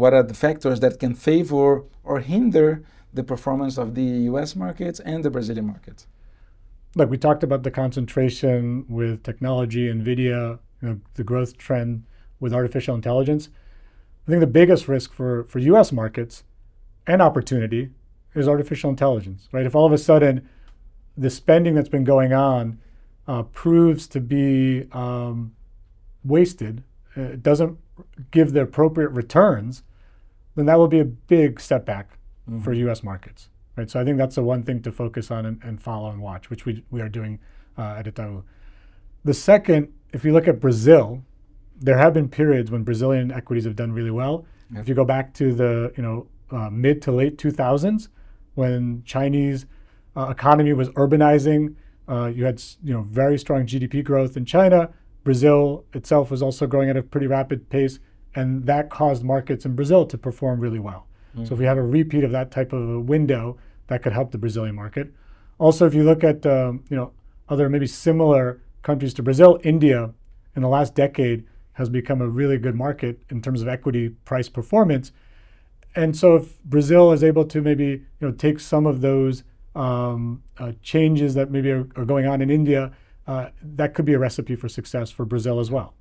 what are the factors that can favor or hinder the performance of the US markets and the Brazilian markets? Look, we talked about the concentration with technology, NVIDIA, the growth trend with artificial intelligence. I think the biggest risk for US markets and opportunity is artificial intelligence, right? If all of a sudden the spending that's been going on proves to be wasted, it doesn't give the appropriate returns, then that will be a big setback for US markets, right? So I think that's the one thing to focus on and follow and watch, which we are doing at Itaú. The second, if you look at Brazil, there have been periods when Brazilian equities have done really well. Yep. If you go back to the mid to late 2000s, when Chinese economy was urbanizing, you had very strong GDP growth in China. Brazil itself was also growing at a pretty rapid pace, and that caused markets in Brazil to perform really well. Mm-hmm. So if we have a repeat of that type of a window, that could help the Brazilian market. Also, if you look at other maybe similar countries to Brazil, India in the last decade has become a really good market in terms of equity price performance. And so if Brazil is able to maybe take some of those changes that maybe are going on in India, that could be a recipe for success for Brazil as well.